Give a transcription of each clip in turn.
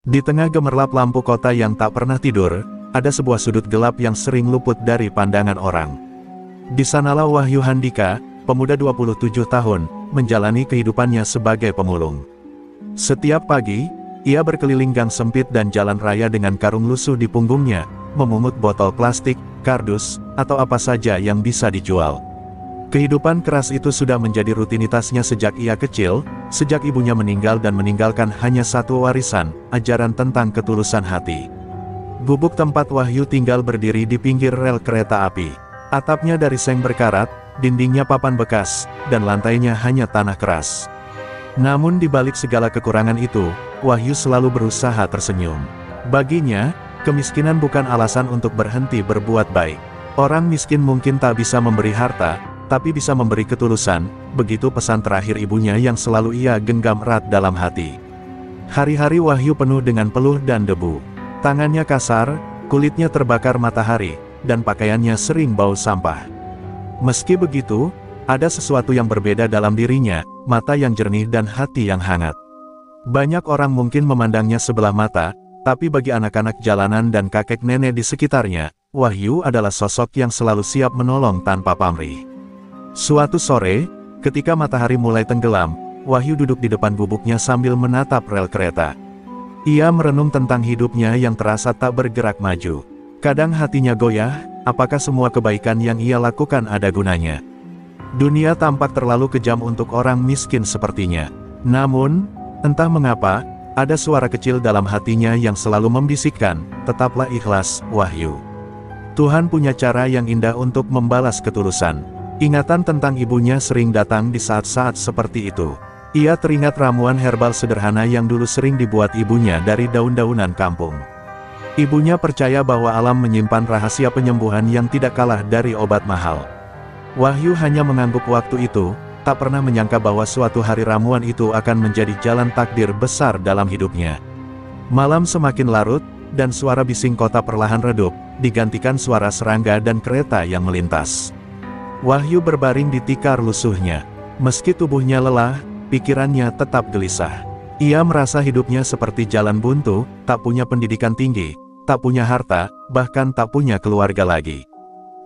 Di tengah gemerlap lampu kota yang tak pernah tidur, ada sebuah sudut gelap yang sering luput dari pandangan orang. Di sanalah Wahyu Handika, pemuda 27 tahun, menjalani kehidupannya sebagai pemulung. Setiap pagi, ia berkeliling gang sempit dan jalan raya dengan karung lusuh di punggungnya, memungut botol plastik, kardus, atau apa saja yang bisa dijual. Kehidupan keras itu sudah menjadi rutinitasnya sejak ia kecil, sejak ibunya meninggal dan meninggalkan hanya satu warisan, ajaran tentang ketulusan hati. Gubuk tempat Wahyu tinggal berdiri di pinggir rel kereta api. Atapnya dari seng berkarat, dindingnya papan bekas, dan lantainya hanya tanah keras. Namun di balik segala kekurangan itu, Wahyu selalu berusaha tersenyum. Baginya, kemiskinan bukan alasan untuk berhenti berbuat baik. Orang miskin mungkin tak bisa memberi harta, tapi bisa memberi ketulusan, begitu pesan terakhir ibunya yang selalu ia genggam erat dalam hati. Hari-hari Wahyu penuh dengan peluh dan debu. Tangannya kasar, kulitnya terbakar matahari, dan pakaiannya sering bau sampah. Meski begitu, ada sesuatu yang berbeda dalam dirinya, mata yang jernih dan hati yang hangat. Banyak orang mungkin memandangnya sebelah mata, tapi bagi anak-anak jalanan dan kakek nenek di sekitarnya, Wahyu adalah sosok yang selalu siap menolong tanpa pamrih. Suatu sore, ketika matahari mulai tenggelam, Wahyu duduk di depan gubuknya sambil menatap rel kereta. Ia merenung tentang hidupnya yang terasa tak bergerak maju. Kadang hatinya goyah, apakah semua kebaikan yang ia lakukan ada gunanya? Dunia tampak terlalu kejam untuk orang miskin sepertinya. Namun, entah mengapa, ada suara kecil dalam hatinya yang selalu membisikkan, tetaplah ikhlas, Wahyu. Tuhan punya cara yang indah untuk membalas ketulusan. Ingatan tentang ibunya sering datang di saat-saat seperti itu. Ia teringat ramuan herbal sederhana yang dulu sering dibuat ibunya dari daun-daunan kampung. Ibunya percaya bahwa alam menyimpan rahasia penyembuhan yang tidak kalah dari obat mahal. Wahyu hanya mengangguk waktu itu, tak pernah menyangka bahwa suatu hari ramuan itu akan menjadi jalan takdir besar dalam hidupnya. Malam semakin larut, dan suara bising kota perlahan redup, digantikan suara serangga dan kereta yang melintas. Wahyu berbaring di tikar lusuhnya. Meski tubuhnya lelah, pikirannya tetap gelisah. Ia merasa hidupnya seperti jalan buntu, tak punya pendidikan tinggi, tak punya harta, bahkan tak punya keluarga lagi.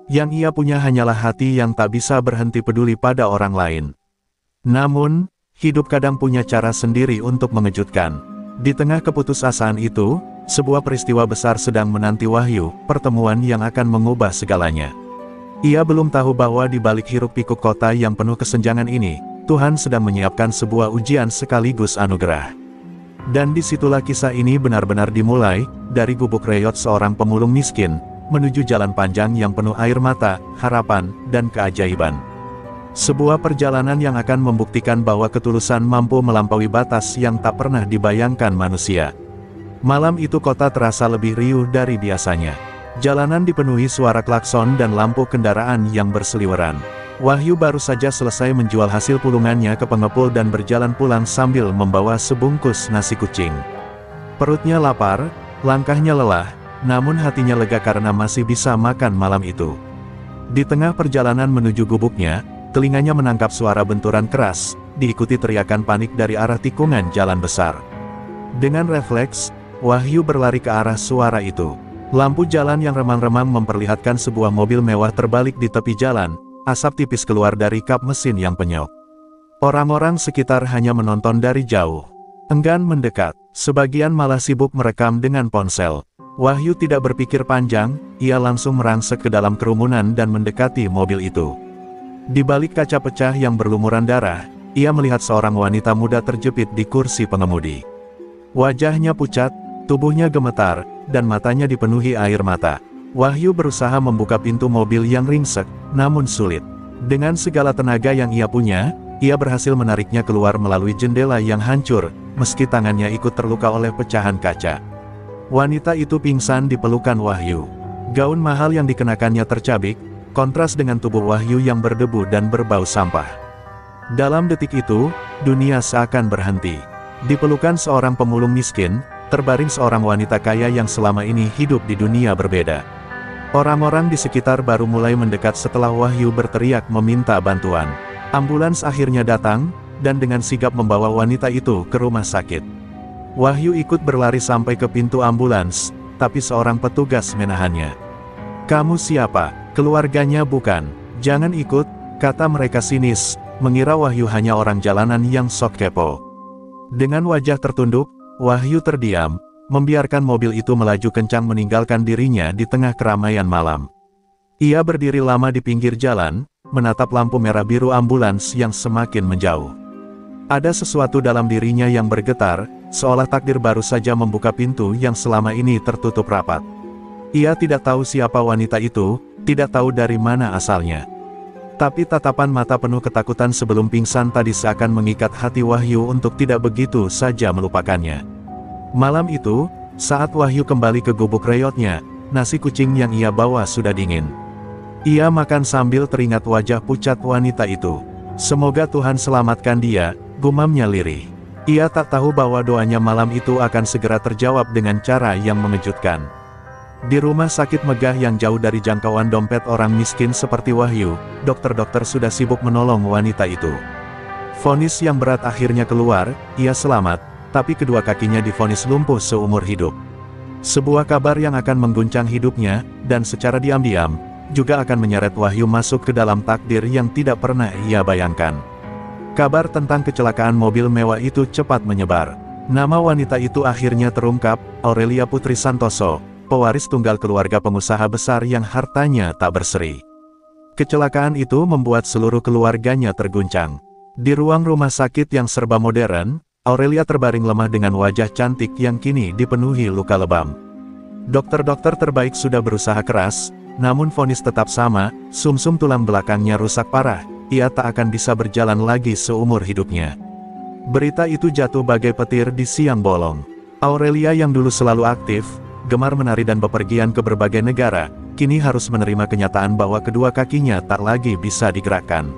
Yang ia punya hanyalah hati yang tak bisa berhenti peduli pada orang lain. Namun, hidup kadang punya cara sendiri untuk mengejutkan. Di tengah keputusasaan itu, sebuah peristiwa besar sedang menanti Wahyu, pertemuan yang akan mengubah segalanya. Ia belum tahu bahwa di balik hiruk-pikuk kota yang penuh kesenjangan ini, Tuhan sedang menyiapkan sebuah ujian sekaligus anugerah. Dan disitulah kisah ini benar-benar dimulai, dari gubuk reyot seorang pemulung miskin, menuju jalan panjang yang penuh air mata, harapan, dan keajaiban. Sebuah perjalanan yang akan membuktikan bahwa ketulusan mampu melampaui batas yang tak pernah dibayangkan manusia. Malam itu kota terasa lebih riuh dari biasanya. Jalanan dipenuhi suara klakson dan lampu kendaraan yang berseliweran. Wahyu baru saja selesai menjual hasil pulungannya ke pengepul dan berjalan pulang sambil membawa sebungkus nasi kucing. Perutnya lapar, langkahnya lelah, namun hatinya lega karena masih bisa makan malam itu. Di tengah perjalanan menuju gubuknya, telinganya menangkap suara benturan keras, diikuti teriakan panik dari arah tikungan jalan besar. Dengan refleks, Wahyu berlari ke arah suara itu. Lampu jalan yang remang-remang memperlihatkan sebuah mobil mewah terbalik di tepi jalan, asap tipis keluar dari kap mesin yang penyok. Orang-orang sekitar hanya menonton dari jauh. Enggan mendekat, sebagian malah sibuk merekam dengan ponsel. Wahyu tidak berpikir panjang, ia langsung merangsek ke dalam kerumunan dan mendekati mobil itu. Di balik kaca pecah yang berlumuran darah, ia melihat seorang wanita muda terjepit di kursi pengemudi. Wajahnya pucat, tubuhnya gemetar, dan matanya dipenuhi air mata. Wahyu berusaha membuka pintu mobil yang ringsek, namun sulit. Dengan segala tenaga yang ia punya, ia berhasil menariknya keluar melalui jendela yang hancur, meski tangannya ikut terluka oleh pecahan kaca. Wanita itu pingsan di pelukan Wahyu. Gaun mahal yang dikenakannya tercabik, kontras dengan tubuh Wahyu yang berdebu dan berbau sampah. Dalam detik itu, dunia seakan berhenti. Di pelukan seorang pemulung miskin, terbaring seorang wanita kaya yang selama ini hidup di dunia berbeda. Orang-orang di sekitar baru mulai mendekat setelah Wahyu berteriak meminta bantuan. Ambulans akhirnya datang, dan dengan sigap membawa wanita itu ke rumah sakit. Wahyu ikut berlari sampai ke pintu ambulans, tapi seorang petugas menahannya. "Kamu siapa? Keluarganya bukan? Jangan ikut," kata mereka sinis, mengira Wahyu hanya orang jalanan yang sok kepo. Dengan wajah tertunduk, Wahyu terdiam, membiarkan mobil itu melaju kencang meninggalkan dirinya di tengah keramaian malam. Ia berdiri lama di pinggir jalan, menatap lampu merah biru ambulans yang semakin menjauh. Ada sesuatu dalam dirinya yang bergetar, seolah takdir baru saja membuka pintu yang selama ini tertutup rapat. Ia tidak tahu siapa wanita itu, tidak tahu dari mana asalnya. Tapi tatapan mata penuh ketakutan sebelum pingsan tadi seakan mengikat hati Wahyu untuk tidak begitu saja melupakannya. Malam itu, saat Wahyu kembali ke gubuk reyotnya, nasi kucing yang ia bawa sudah dingin. Ia makan sambil teringat wajah pucat wanita itu. "Semoga Tuhan selamatkan dia," gumamnya lirih. Ia tak tahu bahwa doanya malam itu akan segera terjawab dengan cara yang mengejutkan. Di rumah sakit megah yang jauh dari jangkauan dompet orang miskin seperti Wahyu, dokter-dokter sudah sibuk menolong wanita itu. Vonis yang berat akhirnya keluar, ia selamat, tapi kedua kakinya divonis lumpuh seumur hidup. Sebuah kabar yang akan mengguncang hidupnya, dan secara diam-diam, juga akan menyeret Wahyu masuk ke dalam takdir yang tidak pernah ia bayangkan. Kabar tentang kecelakaan mobil mewah itu cepat menyebar. Nama wanita itu akhirnya terungkap, Aurelia Putri Santoso, pewaris tunggal keluarga pengusaha besar yang hartanya tak berseri. Kecelakaan itu membuat seluruh keluarganya terguncang. Di ruang rumah sakit yang serba modern, Aurelia terbaring lemah dengan wajah cantik yang kini dipenuhi luka lebam. Dokter-dokter terbaik sudah berusaha keras, namun vonis tetap sama, sumsum tulang belakangnya rusak parah. Ia tak akan bisa berjalan lagi seumur hidupnya. Berita itu jatuh bagai petir di siang bolong. Aurelia yang dulu selalu aktif, gemar menari dan bepergian ke berbagai negara, kini harus menerima kenyataan bahwa kedua kakinya tak lagi bisa digerakkan.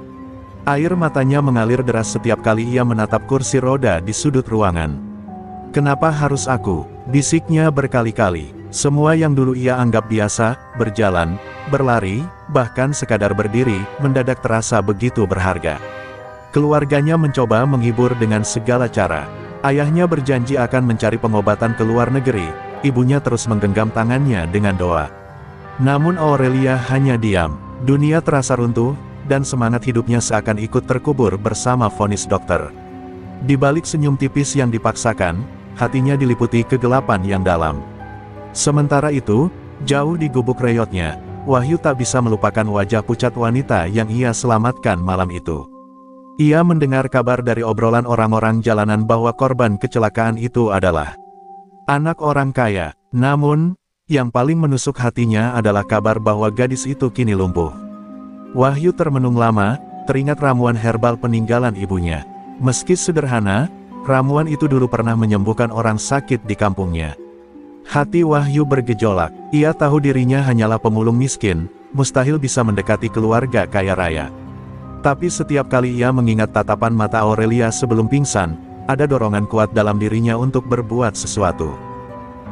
Air matanya mengalir deras setiap kali ia menatap kursi roda di sudut ruangan. "Kenapa harus aku?" bisiknya berkali-kali. Semua yang dulu ia anggap biasa, berjalan, berlari, bahkan sekadar berdiri, mendadak terasa begitu berharga. Keluarganya mencoba menghibur dengan segala cara. Ayahnya berjanji akan mencari pengobatan ke luar negeri, ibunya terus menggenggam tangannya dengan doa. Namun Aurelia hanya diam. Dunia terasa runtuh, dan semangat hidupnya seakan ikut terkubur bersama vonis dokter. Di balik senyum tipis yang dipaksakan, hatinya diliputi kegelapan yang dalam. Sementara itu, jauh di gubuk reyotnya, Wahyu tak bisa melupakan wajah pucat wanita yang ia selamatkan malam itu. Ia mendengar kabar dari obrolan orang-orang jalanan bahwa korban kecelakaan itu adalah anak orang kaya. Namun, yang paling menusuk hatinya adalah kabar bahwa gadis itu kini lumpuh. Wahyu termenung lama, teringat ramuan herbal peninggalan ibunya. Meski sederhana, ramuan itu dulu pernah menyembuhkan orang sakit di kampungnya. Hati Wahyu bergejolak. Ia tahu dirinya hanyalah pemulung miskin, mustahil bisa mendekati keluarga kaya raya. Tapi setiap kali ia mengingat tatapan mata Aurelia sebelum pingsan, ada dorongan kuat dalam dirinya untuk berbuat sesuatu.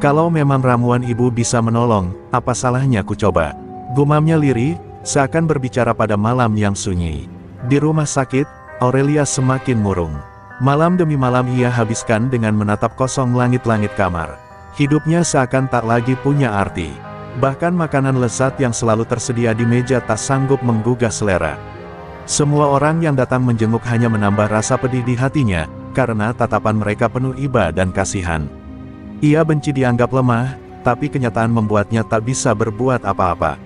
"Kalau memang ramuan ibu bisa menolong, apa salahnya ku coba?" gumamnya lirih, seakan berbicara pada malam yang sunyi. Di rumah sakit, Aurelia semakin murung. Malam demi malam ia habiskan dengan menatap kosong langit-langit kamar. Hidupnya seakan tak lagi punya arti. Bahkan makanan lezat yang selalu tersedia di meja tak sanggup menggugah selera. Semua orang yang datang menjenguk hanya menambah rasa pedih di hatinya, karena tatapan mereka penuh iba dan kasihan. Ia benci dianggap lemah, tapi kenyataan membuatnya tak bisa berbuat apa-apa.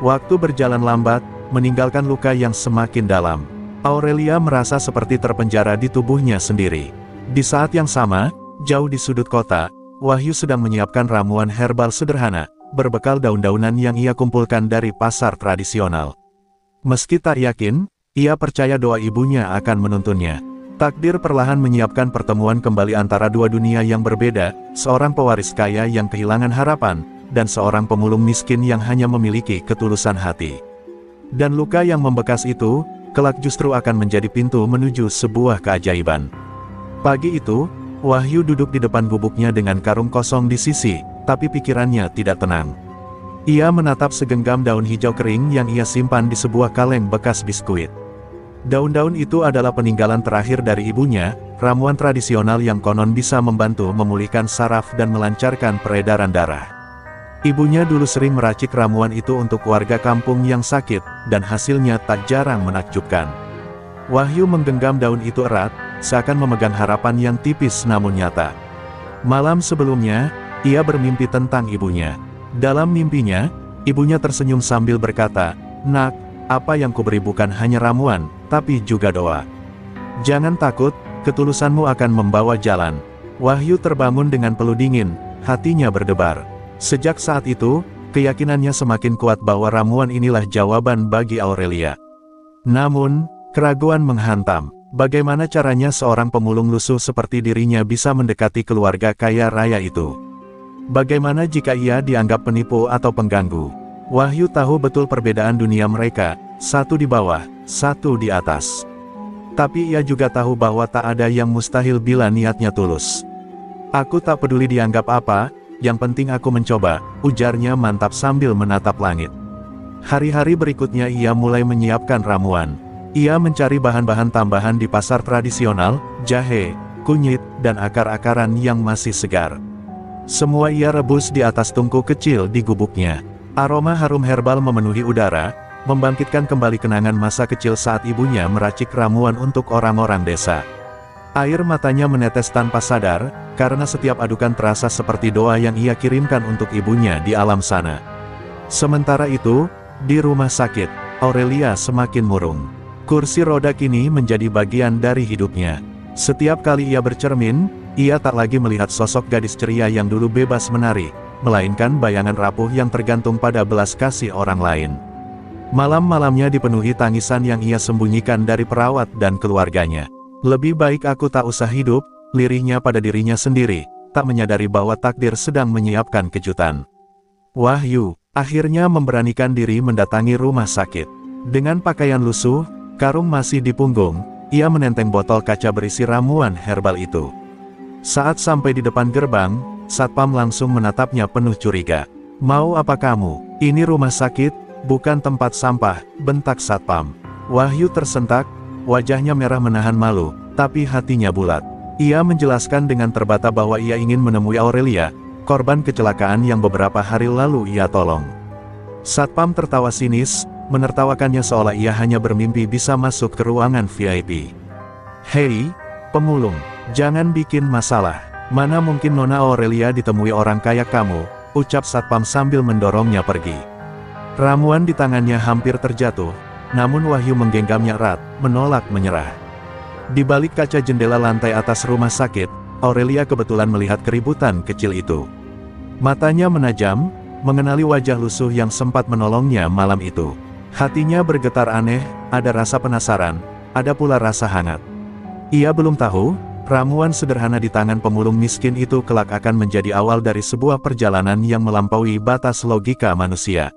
Waktu berjalan lambat, meninggalkan luka yang semakin dalam. Aurelia merasa seperti terpenjara di tubuhnya sendiri. Di saat yang sama, jauh di sudut kota, Wahyu sedang menyiapkan ramuan herbal sederhana, berbekal daun-daunan yang ia kumpulkan dari pasar tradisional. Meski tak yakin, ia percaya doa ibunya akan menuntunnya. Takdir perlahan menyiapkan pertemuan kembali antara dua dunia yang berbeda, seorang pewaris kaya yang kehilangan harapan, dan seorang pemulung miskin yang hanya memiliki ketulusan hati. Dan luka yang membekas itu, kelak justru akan menjadi pintu menuju sebuah keajaiban. Pagi itu, Wahyu duduk di depan gubuknya dengan karung kosong di sisi, tapi pikirannya tidak tenang. Ia menatap segenggam daun hijau kering yang ia simpan di sebuah kaleng bekas biskuit. Daun-daun itu adalah peninggalan terakhir dari ibunya, ramuan tradisional yang konon bisa membantu memulihkan saraf dan melancarkan peredaran darah. Ibunya dulu sering meracik ramuan itu untuk warga kampung yang sakit, dan hasilnya tak jarang menakjubkan. Wahyu menggenggam daun itu erat, seakan memegang harapan yang tipis namun nyata. Malam sebelumnya, ia bermimpi tentang ibunya. Dalam mimpinya, ibunya tersenyum sambil berkata, "Nak, apa yang kuberi bukan hanya ramuan, tapi juga doa. Jangan takut, ketulusanmu akan membawa jalan." Wahyu terbangun dengan peluh dingin, hatinya berdebar. Sejak saat itu, keyakinannya semakin kuat bahwa ramuan inilah jawaban bagi Aurelia. Namun, keraguan menghantam. Bagaimana caranya seorang pemulung lusuh seperti dirinya bisa mendekati keluarga kaya raya itu? Bagaimana jika ia dianggap penipu atau pengganggu? Wahyu tahu betul perbedaan dunia mereka, satu di bawah, satu di atas. Tapi ia juga tahu bahwa tak ada yang mustahil bila niatnya tulus. "Aku tak peduli dianggap apa, yang penting aku mencoba," ujarnya mantap sambil menatap langit. Hari-hari berikutnya ia mulai menyiapkan ramuan. Ia mencari bahan-bahan tambahan di pasar tradisional, jahe, kunyit, dan akar-akaran yang masih segar. Semua ia rebus di atas tungku kecil di gubuknya. Aroma harum herbal memenuhi udara, membangkitkan kembali kenangan masa kecil saat ibunya meracik ramuan untuk orang-orang desa. Air matanya menetes tanpa sadar, karena setiap adukan terasa seperti doa yang ia kirimkan untuk ibunya di alam sana. Sementara itu, di rumah sakit, Aurelia semakin murung. Kursi roda kini menjadi bagian dari hidupnya. Setiap kali ia bercermin, ia tak lagi melihat sosok gadis ceria yang dulu bebas menari, melainkan bayangan rapuh yang tergantung pada belas kasih orang lain. Malam-malamnya dipenuhi tangisan yang ia sembunyikan dari perawat dan keluarganya. "Lebih baik aku tak usah hidup," lirihnya pada dirinya sendiri, tak menyadari bahwa takdir sedang menyiapkan kejutan. Wahyu akhirnya memberanikan diri mendatangi rumah sakit. Dengan pakaian lusuh, karung masih di punggung, ia menenteng botol kaca berisi ramuan herbal itu. Saat sampai di depan gerbang, satpam langsung menatapnya penuh curiga. "Mau apa kamu? Ini rumah sakit, bukan tempat sampah," bentak satpam. Wahyu tersentak, wajahnya merah menahan malu, tapi hatinya bulat. Ia menjelaskan dengan terbata bahwa ia ingin menemui Aurelia, korban kecelakaan yang beberapa hari lalu ia tolong. Satpam tertawa sinis, menertawakannya seolah ia hanya bermimpi bisa masuk ke ruangan VIP. "Hei, pemulung, jangan bikin masalah. Mana mungkin Nona Aurelia ditemui orang kaya kamu," ucap satpam sambil mendorongnya pergi. Ramuan di tangannya hampir terjatuh, namun Wahyu menggenggamnya erat, menolak menyerah. Di balik kaca jendela lantai atas rumah sakit, Aurelia kebetulan melihat keributan kecil itu. Matanya menajam, mengenali wajah lusuh yang sempat menolongnya malam itu. Hatinya bergetar aneh, ada rasa penasaran, ada pula rasa hangat. Ia belum tahu, ramuan sederhana di tangan pemulung miskin itu kelak akan menjadi awal dari sebuah perjalanan yang melampaui batas logika manusia.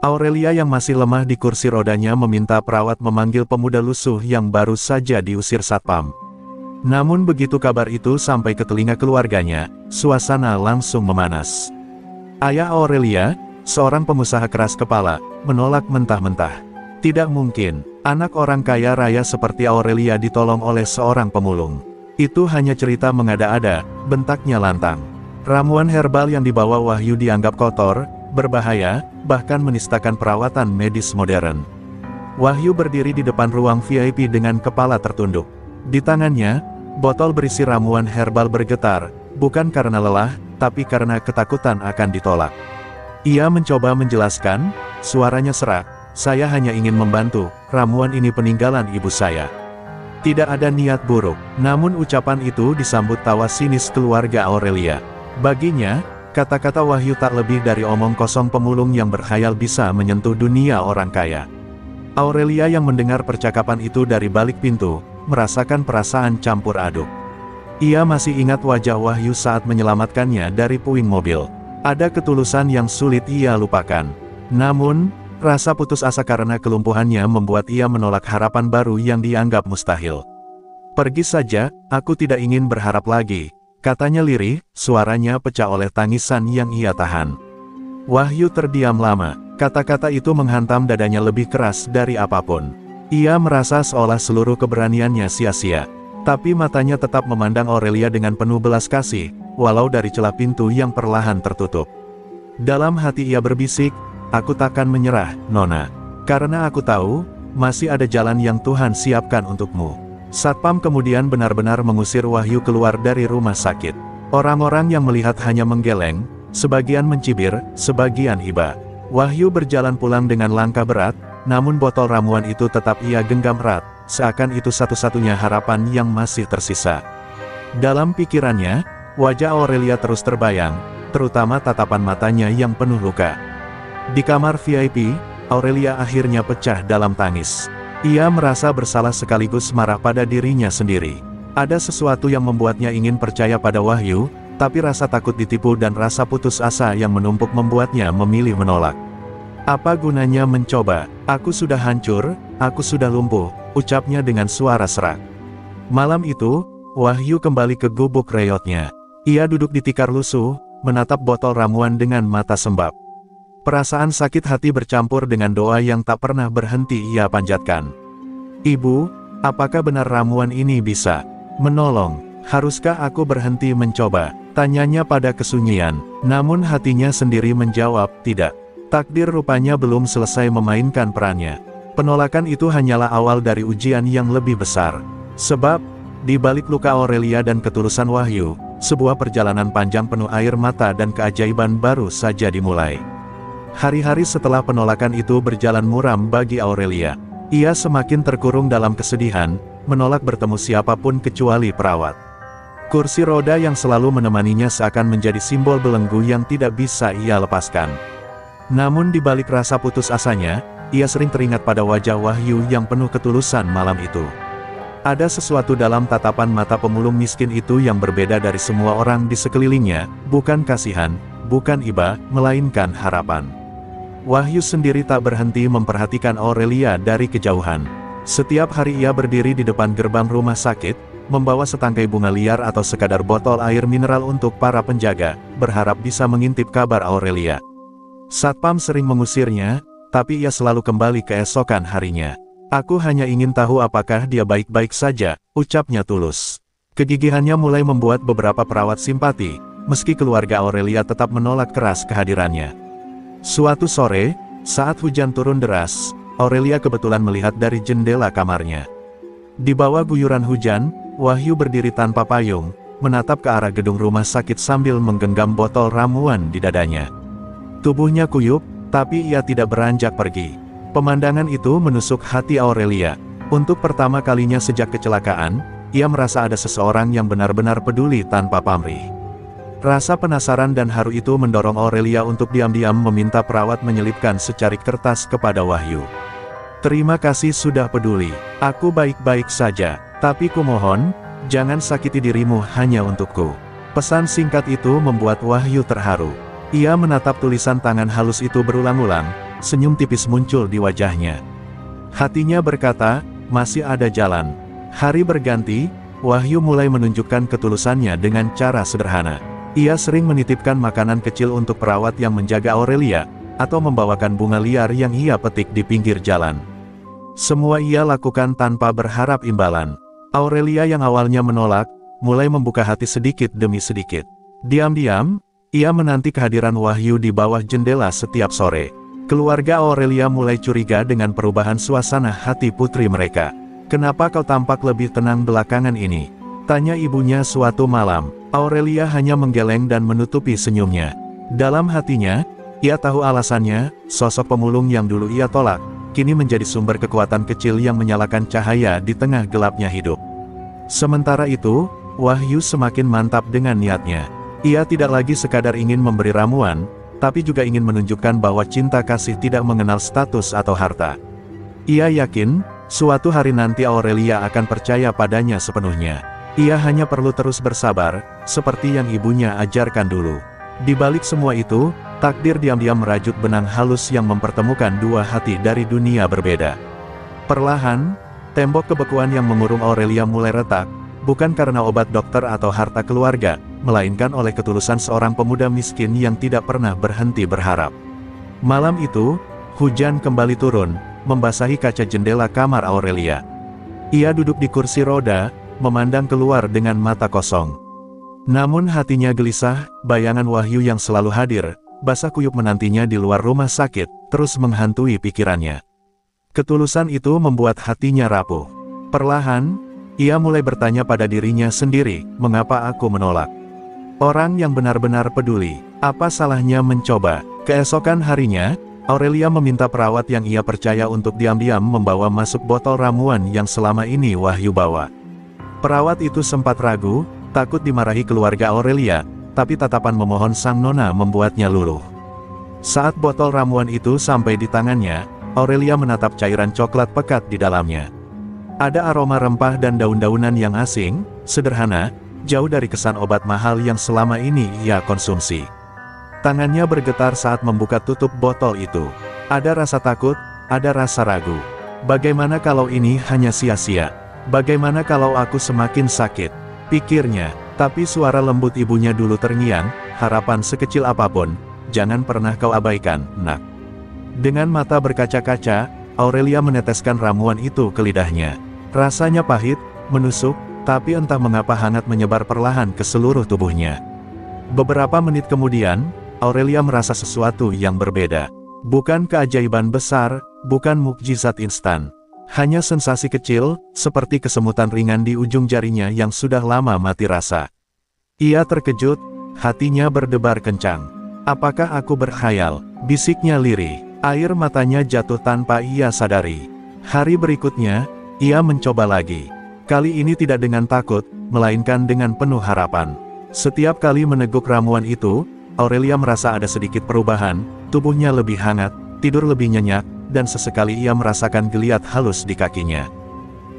Aurelia yang masih lemah di kursi rodanya meminta perawat memanggil pemuda lusuh yang baru saja diusir satpam. Namun begitu kabar itu sampai ke telinga keluarganya, suasana langsung memanas. Ayah Aurelia, seorang pengusaha keras kepala, menolak mentah-mentah. Tidak mungkin, anak orang kaya raya seperti Aurelia ditolong oleh seorang pemulung. Itu hanya cerita mengada-ada, bentaknya lantang. Ramuan herbal yang dibawa Wahyu dianggap kotor, berbahaya, bahkan menistakan perawatan medis modern. Wahyu berdiri di depan ruang VIP dengan kepala tertunduk. Di tangannya, botol berisi ramuan herbal bergetar, bukan karena lelah, tapi karena ketakutan akan ditolak. Ia mencoba menjelaskan, suaranya serak, "Saya hanya ingin membantu, ramuan ini peninggalan ibu saya. Tidak ada niat buruk." Namun ucapan itu disambut tawa sinis keluarga Aurelia. Baginya, kata-kata Wahyu tak lebih dari omong kosong pemulung yang berkhayal bisa menyentuh dunia orang kaya. Aurelia yang mendengar percakapan itu dari balik pintu, merasakan perasaan campur aduk. Ia masih ingat wajah Wahyu saat menyelamatkannya dari puing mobil. Ada ketulusan yang sulit ia lupakan. Namun, rasa putus asa karena kelumpuhannya membuat ia menolak harapan baru yang dianggap mustahil. "Pergi saja, aku tidak ingin berharap lagi," katanya lirih, suaranya pecah oleh tangisan yang ia tahan. Wahyu terdiam lama, kata-kata itu menghantam dadanya lebih keras dari apapun. Ia merasa seolah seluruh keberaniannya sia-sia. Tapi matanya tetap memandang Aurelia dengan penuh belas kasih, walau dari celah pintu yang perlahan tertutup. Dalam hati ia berbisik, "Aku takkan menyerah, Nona. Karena aku tahu, masih ada jalan yang Tuhan siapkan untukmu." Satpam kemudian benar-benar mengusir Wahyu keluar dari rumah sakit. Orang-orang yang melihat hanya menggeleng, sebagian mencibir, sebagian iba. Wahyu berjalan pulang dengan langkah berat, namun botol ramuan itu tetap ia genggam erat, seakan itu satu-satunya harapan yang masih tersisa. Dalam pikirannya, wajah Aurelia terus terbayang, terutama tatapan matanya yang penuh luka. Di kamar VIP, Aurelia akhirnya pecah dalam tangis. Ia merasa bersalah sekaligus marah pada dirinya sendiri. Ada sesuatu yang membuatnya ingin percaya pada Wahyu, tapi rasa takut ditipu dan rasa putus asa yang menumpuk membuatnya memilih menolak. "Apa gunanya mencoba? Aku sudah hancur, aku sudah lumpuh," ucapnya dengan suara serak. Malam itu, Wahyu kembali ke gubuk reyotnya. Ia duduk di tikar lusuh, menatap botol ramuan dengan mata sembab. Perasaan sakit hati bercampur dengan doa yang tak pernah berhenti ia panjatkan. "Ibu, apakah benar ramuan ini bisa menolong? Haruskah aku berhenti mencoba?" tanyanya pada kesunyian. Namun hatinya sendiri menjawab, tidak. Takdir rupanya belum selesai memainkan perannya. Penolakan itu hanyalah awal dari ujian yang lebih besar. Sebab, di balik luka Aurelia dan ketulusan Wahyu, sebuah perjalanan panjang penuh air mata dan keajaiban baru saja dimulai. Hari-hari setelah penolakan itu berjalan muram bagi Aurelia. Ia semakin terkurung dalam kesedihan, menolak bertemu siapapun kecuali perawat. Kursi roda yang selalu menemaninya seakan menjadi simbol belenggu yang tidak bisa ia lepaskan. Namun di balik rasa putus asanya, ia sering teringat pada wajah Wahyu yang penuh ketulusan malam itu. Ada sesuatu dalam tatapan mata pemulung miskin itu yang berbeda dari semua orang di sekelilingnya, bukan kasihan, bukan iba, melainkan harapan. Wahyu sendiri tak berhenti memperhatikan Aurelia dari kejauhan. Setiap hari ia berdiri di depan gerbang rumah sakit, membawa setangkai bunga liar atau sekadar botol air mineral untuk para penjaga, berharap bisa mengintip kabar Aurelia. Satpam sering mengusirnya, tapi ia selalu kembali keesokan harinya. "Aku hanya ingin tahu apakah dia baik-baik saja," ucapnya tulus. Kegigihannya mulai membuat beberapa perawat simpati, meski keluarga Aurelia tetap menolak keras kehadirannya. Suatu sore, saat hujan turun deras, Aurelia kebetulan melihat dari jendela kamarnya. Di bawah guyuran hujan, Wahyu berdiri tanpa payung, menatap ke arah gedung rumah sakit sambil menggenggam botol ramuan di dadanya. Tubuhnya kuyup, tapi ia tidak beranjak pergi. Pemandangan itu menusuk hati Aurelia. Untuk pertama kalinya sejak kecelakaan, ia merasa ada seseorang yang benar-benar peduli tanpa pamrih. Rasa penasaran dan haru itu mendorong Aurelia untuk diam-diam meminta perawat menyelipkan secarik kertas kepada Wahyu. "Terima kasih sudah peduli. Aku baik-baik saja, tapi kumohon, jangan sakiti dirimu hanya untukku." Pesan singkat itu membuat Wahyu terharu. Ia menatap tulisan tangan halus itu berulang-ulang, senyum tipis muncul di wajahnya. Hatinya berkata, masih ada jalan. Hari berganti, Wahyu mulai menunjukkan ketulusannya dengan cara sederhana. Ia sering menitipkan makanan kecil untuk perawat yang menjaga Aurelia, atau membawakan bunga liar yang ia petik di pinggir jalan. Semua ia lakukan tanpa berharap imbalan. Aurelia yang awalnya menolak, mulai membuka hati sedikit demi sedikit. Diam-diam, ia menanti kehadiran Wahyu di bawah jendela setiap sore. Keluarga Aurelia mulai curiga dengan perubahan suasana hati putri mereka. "Kenapa kau tampak lebih tenang belakangan ini?" tanya ibunya suatu malam. Aurelia hanya menggeleng dan menutupi senyumnya. Dalam hatinya, ia tahu alasannya, sosok pemulung yang dulu ia tolak, kini menjadi sumber kekuatan kecil yang menyalakan cahaya di tengah gelapnya hidup. Sementara itu, Wahyu semakin mantap dengan niatnya. Ia tidak lagi sekadar ingin memberi ramuan, tapi juga ingin menunjukkan bahwa cinta kasih tidak mengenal status atau harta. Ia yakin, suatu hari nanti Aurelia akan percaya padanya sepenuhnya. Ia hanya perlu terus bersabar, seperti yang ibunya ajarkan dulu. Di balik semua itu, takdir diam-diam merajut benang halus yang mempertemukan dua hati dari dunia berbeda. Perlahan, tembok kebekuan yang mengurung Aurelia mulai retak, bukan karena obat dokter atau harta keluarga, melainkan oleh ketulusan seorang pemuda miskin yang tidak pernah berhenti berharap. Malam itu, hujan kembali turun, membasahi kaca jendela kamar Aurelia. Ia duduk di kursi roda, memandang keluar dengan mata kosong. Namun hatinya gelisah, bayangan Wahyu yang selalu hadir, basah kuyup menantinya di luar rumah sakit, terus menghantui pikirannya. Ketulusan itu membuat hatinya rapuh. Perlahan, ia mulai bertanya pada dirinya sendiri, mengapa aku menolak? Orang yang benar-benar peduli, apa salahnya mencoba? Keesokan harinya, Aurelia meminta perawat yang ia percaya untuk diam-diam membawa masuk botol ramuan yang selama ini Wahyu bawa. Perawat itu sempat ragu, takut dimarahi keluarga Aurelia, tapi tatapan memohon sang nona membuatnya luluh. Saat botol ramuan itu sampai di tangannya, Aurelia menatap cairan coklat pekat di dalamnya. Ada aroma rempah dan daun-daunan yang asing, sederhana, jauh dari kesan obat mahal yang selama ini ia konsumsi. Tangannya bergetar saat membuka tutup botol itu. Ada rasa takut, ada rasa ragu. Bagaimana kalau ini hanya sia-sia? Bagaimana kalau aku semakin sakit? Pikirnya, tapi suara lembut ibunya dulu terngiang, harapan sekecil apapun, jangan pernah kau abaikan, nak. Dengan mata berkaca-kaca, Aurelia meneteskan ramuan itu ke lidahnya. Rasanya pahit, menusuk, tapi entah mengapa hangat menyebar perlahan ke seluruh tubuhnya. Beberapa menit kemudian, Aurelia merasa sesuatu yang berbeda. Bukan keajaiban besar, bukan mukjizat instan. Hanya sensasi kecil, seperti kesemutan ringan di ujung jarinya yang sudah lama mati rasa. Ia terkejut, hatinya berdebar kencang. Apakah aku berkhayal? Bisiknya lirih. Air matanya jatuh tanpa ia sadari. Hari berikutnya, ia mencoba lagi. Kali ini tidak dengan takut, melainkan dengan penuh harapan. Setiap kali meneguk ramuan itu, Aurelia merasa ada sedikit perubahan, tubuhnya lebih hangat, tidur lebih nyenyak, dan sesekali ia merasakan geliat halus di kakinya.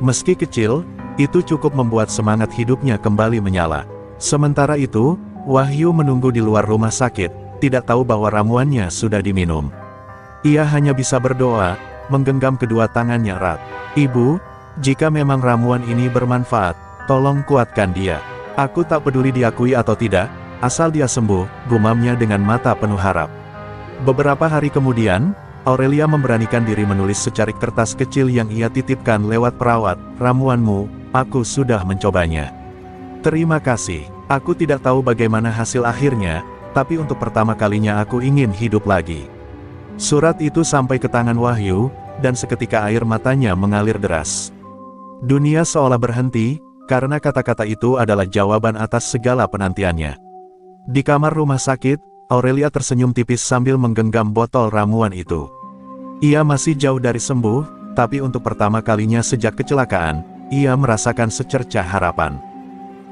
Meski kecil, itu cukup membuat semangat hidupnya kembali menyala. Sementara itu, Wahyu menunggu di luar rumah sakit, tidak tahu bahwa ramuannya sudah diminum. Ia hanya bisa berdoa, menggenggam kedua tangannya erat. Ibu, jika memang ramuan ini bermanfaat, tolong kuatkan dia. Aku tak peduli diakui atau tidak, asal dia sembuh, gumamnya dengan mata penuh harap. Beberapa hari kemudian, Aurelia memberanikan diri menulis secarik kertas kecil yang ia titipkan lewat perawat, ramuanmu, aku sudah mencobanya. Terima kasih, aku tidak tahu bagaimana hasil akhirnya, tapi untuk pertama kalinya aku ingin hidup lagi. Surat itu sampai ke tangan Wahyu, dan seketika air matanya mengalir deras. Dunia seolah berhenti, karena kata-kata itu adalah jawaban atas segala penantiannya. Di kamar rumah sakit, Aurelia tersenyum tipis sambil menggenggam botol ramuan itu. Ia masih jauh dari sembuh, tapi untuk pertama kalinya sejak kecelakaan, ia merasakan secercah harapan.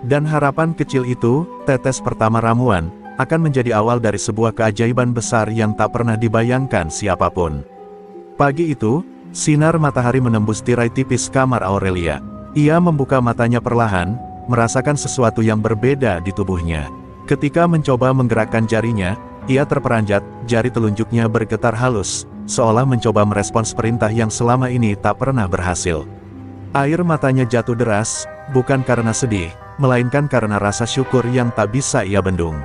Dan harapan kecil itu, tetes pertama ramuan, akan menjadi awal dari sebuah keajaiban besar yang tak pernah dibayangkan siapapun. Pagi itu, sinar matahari menembus tirai tipis kamar Aurelia. Ia membuka matanya perlahan, merasakan sesuatu yang berbeda di tubuhnya. Ketika mencoba menggerakkan jarinya, ia terperanjat, jari telunjuknya bergetar halus, seolah mencoba merespons perintah yang selama ini tak pernah berhasil. Air matanya jatuh deras, bukan karena sedih, melainkan karena rasa syukur yang tak bisa ia bendung.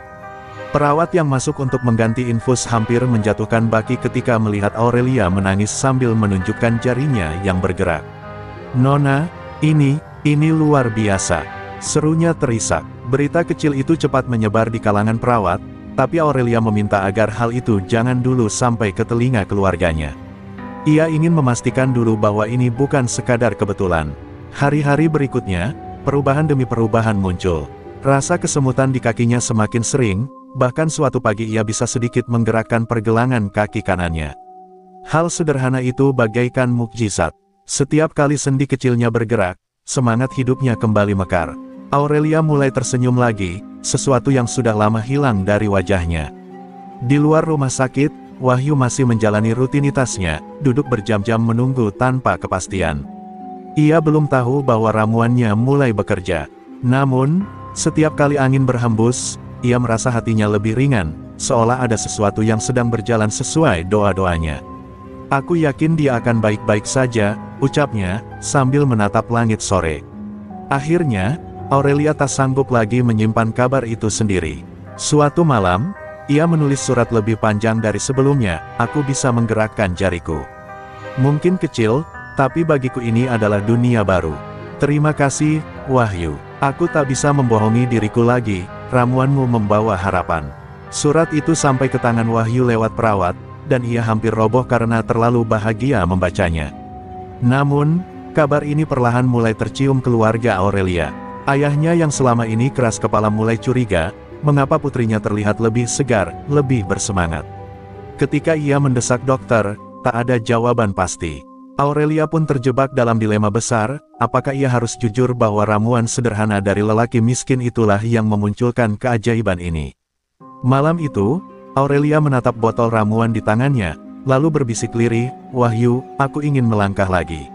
Perawat yang masuk untuk mengganti infus hampir menjatuhkan baki ketika melihat Aurelia menangis sambil menunjukkan jarinya yang bergerak. "Nona, ini luar biasa," serunya terisak. Berita kecil itu cepat menyebar di kalangan perawat, tapi Aurelia meminta agar hal itu jangan dulu sampai ke telinga keluarganya. Ia ingin memastikan dulu bahwa ini bukan sekadar kebetulan. Hari-hari berikutnya, perubahan demi perubahan muncul. Rasa kesemutan di kakinya semakin sering, bahkan suatu pagi ia bisa sedikit menggerakkan pergelangan kaki kanannya. Hal sederhana itu bagaikan mukjizat. Setiap kali sendi kecilnya bergerak, semangat hidupnya kembali mekar. Aurelia mulai tersenyum lagi, sesuatu yang sudah lama hilang dari wajahnya. Di luar rumah sakit, Wahyu masih menjalani rutinitasnya, duduk berjam-jam menunggu tanpa kepastian. Ia belum tahu bahwa ramuannya mulai bekerja. Namun, setiap kali angin berhembus, ia merasa hatinya lebih ringan, seolah ada sesuatu yang sedang berjalan sesuai doa-doanya. "Aku yakin dia akan baik-baik saja," ucapnya, sambil menatap langit sore. Akhirnya, Aurelia tak sanggup lagi menyimpan kabar itu sendiri. Suatu malam, ia menulis surat lebih panjang dari sebelumnya, "Aku bisa menggerakkan jariku. Mungkin kecil, tapi bagiku ini adalah dunia baru. Terima kasih, Wahyu. Aku tak bisa membohongi diriku lagi, ramuanmu membawa harapan. Surat itu sampai ke tangan Wahyu lewat perawat, dan ia hampir roboh karena terlalu bahagia membacanya. Namun, kabar ini perlahan mulai tercium keluarga Aurelia. Ayahnya yang selama ini keras kepala mulai curiga, mengapa putrinya terlihat lebih segar, lebih bersemangat. Ketika ia mendesak dokter, tak ada jawaban pasti. Aurelia pun terjebak dalam dilema besar, apakah ia harus jujur bahwa ramuan sederhana dari lelaki miskin itulah yang memunculkan keajaiban ini. Malam itu, Aurelia menatap botol ramuan di tangannya, lalu berbisik lirih, "Wahyu, aku ingin melangkah lagi.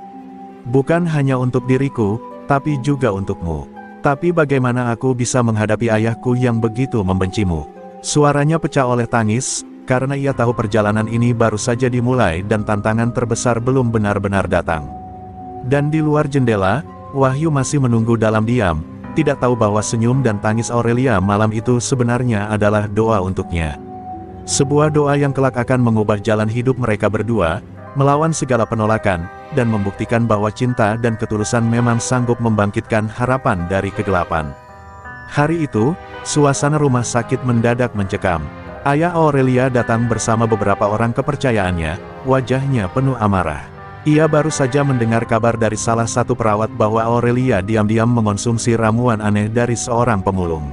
Bukan hanya untuk diriku, tapi juga untukmu. Tapi bagaimana aku bisa menghadapi ayahku yang begitu membencimu?" Suaranya pecah oleh tangis, karena ia tahu perjalanan ini baru saja dimulai dan tantangan terbesar belum benar-benar datang. Dan di luar jendela, Wahyu masih menunggu dalam diam, tidak tahu bahwa senyum dan tangis Aurelia malam itu sebenarnya adalah doa untuknya. Sebuah doa yang kelak akan mengubah jalan hidup mereka berdua, melawan segala penolakan, dan membuktikan bahwa cinta dan ketulusan memang sanggup membangkitkan harapan dari kegelapan. Hari itu, suasana rumah sakit mendadak mencekam. Ayah Aurelia datang bersama beberapa orang kepercayaannya, wajahnya penuh amarah. Ia baru saja mendengar kabar dari salah satu perawat bahwa Aurelia diam-diam mengonsumsi ramuan aneh dari seorang pemulung.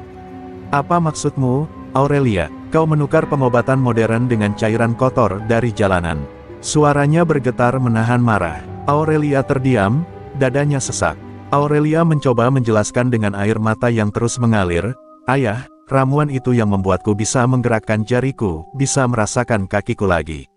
"Apa maksudmu, Aurelia? Kau menukar pengobatan modern dengan cairan kotor dari jalanan?" Suaranya bergetar menahan marah. Aurelia terdiam, dadanya sesak. Aurelia mencoba menjelaskan dengan air mata yang terus mengalir, "Ayah, ramuan itu yang membuatku bisa menggerakkan jariku, bisa merasakan kakiku lagi."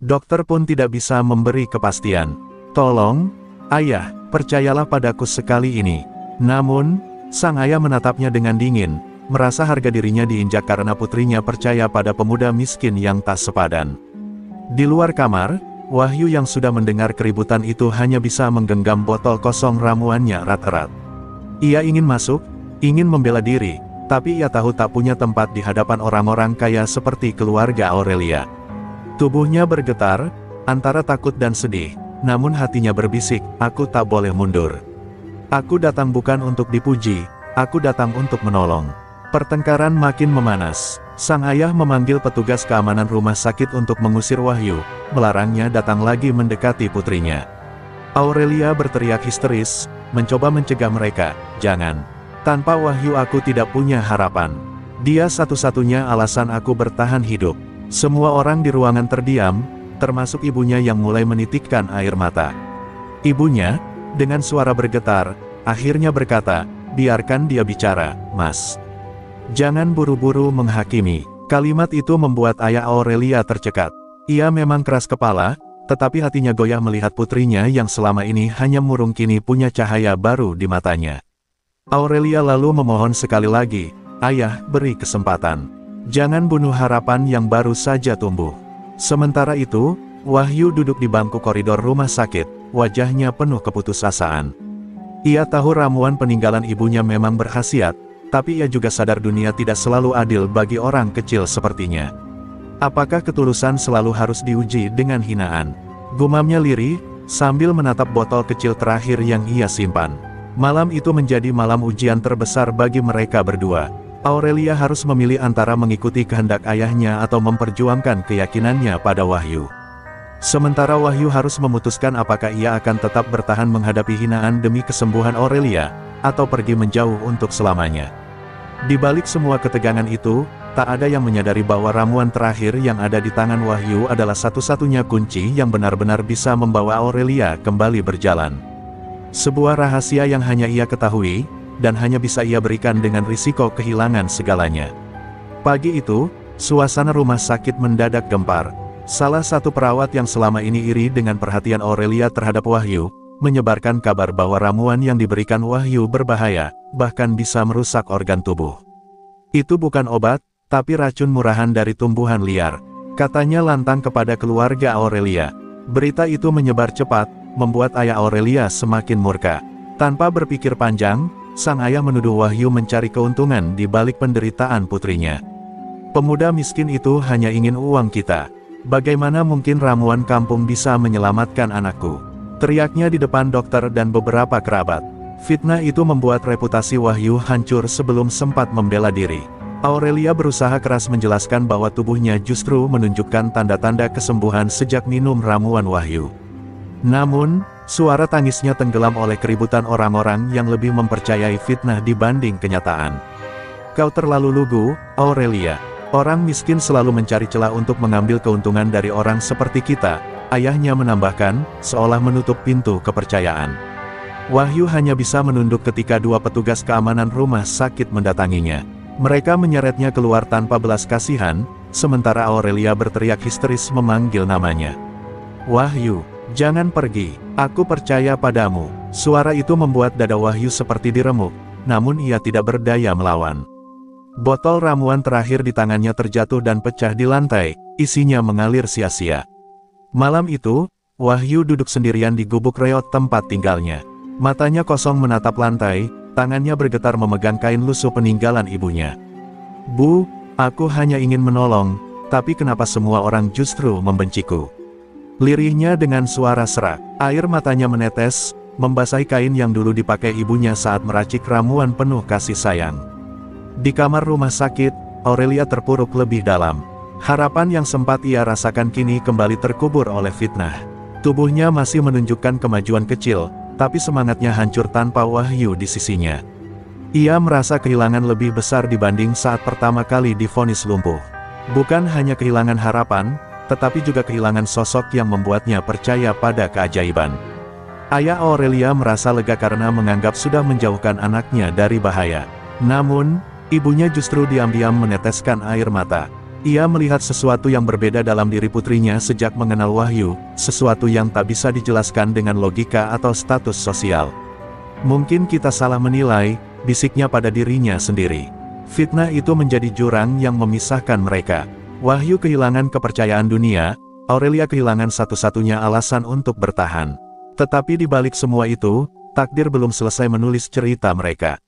Dokter pun tidak bisa memberi kepastian. "Tolong, Ayah, percayalah padaku sekali ini." Namun, sang ayah menatapnya dengan dingin, merasa harga dirinya diinjak karena putrinya percaya pada pemuda miskin yang tak sepadan. Di luar kamar, Wahyu yang sudah mendengar keributan itu hanya bisa menggenggam botol kosong ramuannya erat-erat. Ia ingin masuk, ingin membela diri, tapi ia tahu tak punya tempat di hadapan orang-orang kaya seperti keluarga Aurelia. Tubuhnya bergetar, antara takut dan sedih, namun hatinya berbisik, "Aku tak boleh mundur. Aku datang bukan untuk dipuji, aku datang untuk menolong." Pertengkaran makin memanas. Sang ayah memanggil petugas keamanan rumah sakit untuk mengusir Wahyu, melarangnya datang lagi mendekati putrinya. Aurelia berteriak histeris, mencoba mencegah mereka, "Jangan. Tanpa Wahyu aku tidak punya harapan. Dia satu-satunya alasan aku bertahan hidup." Semua orang di ruangan terdiam, termasuk ibunya yang mulai menitikkan air mata. Ibunya, dengan suara bergetar, akhirnya berkata, "Biarkan dia bicara, Mas. Jangan buru-buru menghakimi." Kalimat itu membuat ayah Aurelia tercekat. Ia memang keras kepala, tetapi hatinya goyah melihat putrinya yang selama ini hanya murung kini punya cahaya baru di matanya. Aurelia lalu memohon sekali lagi, "Ayah, beri kesempatan. Jangan bunuh harapan yang baru saja tumbuh." Sementara itu, Wahyu duduk di bangku koridor rumah sakit, wajahnya penuh keputusasaan. Ia tahu ramuan peninggalan ibunya memang berkhasiat, tapi ia juga sadar dunia tidak selalu adil bagi orang kecil sepertinya. Apakah ketulusan selalu harus diuji dengan hinaan? Gumamnya lirih, sambil menatap botol kecil terakhir yang ia simpan. Malam itu menjadi malam ujian terbesar bagi mereka berdua. Aurelia harus memilih antara mengikuti kehendak ayahnya atau memperjuangkan keyakinannya pada Wahyu. Sementara Wahyu harus memutuskan apakah ia akan tetap bertahan menghadapi hinaan demi kesembuhan Aurelia, atau pergi menjauh untuk selamanya. Di balik semua ketegangan itu, tak ada yang menyadari bahwa ramuan terakhir yang ada di tangan Wahyu adalah satu-satunya kunci yang benar-benar bisa membawa Aurelia kembali berjalan. Sebuah rahasia yang hanya ia ketahui, dan hanya bisa ia berikan dengan risiko kehilangan segalanya. Pagi itu, suasana rumah sakit mendadak gempar. Salah satu perawat yang selama ini iri dengan perhatian Aurelia terhadap Wahyu, menyebarkan kabar bahwa ramuan yang diberikan Wahyu berbahaya, bahkan bisa merusak organ tubuh. "Itu bukan obat, tapi racun murahan dari tumbuhan liar," katanya lantang kepada keluarga Aurelia. Berita itu menyebar cepat, membuat ayah Aurelia semakin murka. Tanpa berpikir panjang, sang ayah menuduh Wahyu mencari keuntungan di balik penderitaan putrinya. "Pemuda miskin itu hanya ingin uang kita. Bagaimana mungkin ramuan kampung bisa menyelamatkan anakku?" teriaknya di depan dokter dan beberapa kerabat. Fitnah itu membuat reputasi Wahyu hancur sebelum sempat membela diri. Aurelia berusaha keras menjelaskan bahwa tubuhnya justru menunjukkan tanda-tanda kesembuhan sejak minum ramuan Wahyu. Namun, suara tangisnya tenggelam oleh keributan orang-orang yang lebih mempercayai fitnah dibanding kenyataan. "Kau terlalu lugu, Aurelia. Orang miskin selalu mencari celah untuk mengambil keuntungan dari orang seperti kita," ayahnya menambahkan, seolah menutup pintu kepercayaan. Wahyu hanya bisa menunduk ketika dua petugas keamanan rumah sakit mendatanginya. Mereka menyeretnya keluar tanpa belas kasihan, sementara Aurelia berteriak histeris memanggil namanya. "Wahyu, jangan pergi, aku percaya padamu." Suara itu membuat dada Wahyu seperti diremuk, namun ia tidak berdaya melawan. Botol ramuan terakhir di tangannya terjatuh dan pecah di lantai, isinya mengalir sia-sia. Malam itu, Wahyu duduk sendirian di gubuk reot tempat tinggalnya. Matanya kosong menatap lantai, tangannya bergetar memegang kain lusuh peninggalan ibunya. "Bu, aku hanya ingin menolong, tapi kenapa semua orang justru membenciku?" Lirihnya dengan suara serak. Air matanya menetes, membasahi kain yang dulu dipakai ibunya saat meracik ramuan penuh kasih sayang. Di kamar rumah sakit, Aurelia terpuruk lebih dalam. Harapan yang sempat ia rasakan kini kembali terkubur oleh fitnah. Tubuhnya masih menunjukkan kemajuan kecil, tapi semangatnya hancur tanpa Wahyu di sisinya. Ia merasa kehilangan lebih besar dibanding saat pertama kali divonis lumpuh. Bukan hanya kehilangan harapan, tetapi juga kehilangan sosok yang membuatnya percaya pada keajaiban. Ayah Aurelia merasa lega karena menganggap sudah menjauhkan anaknya dari bahaya. Namun, ibunya justru diam-diam meneteskan air mata. Ia melihat sesuatu yang berbeda dalam diri putrinya sejak mengenal Wahyu, sesuatu yang tak bisa dijelaskan dengan logika atau status sosial. "Mungkin kita salah menilai," bisiknya pada dirinya sendiri. Fitnah itu menjadi jurang yang memisahkan mereka. Wahyu kehilangan kepercayaan dunia, Aurelia kehilangan satu-satunya alasan untuk bertahan. Tetapi di balik semua itu, takdir belum selesai menulis cerita mereka.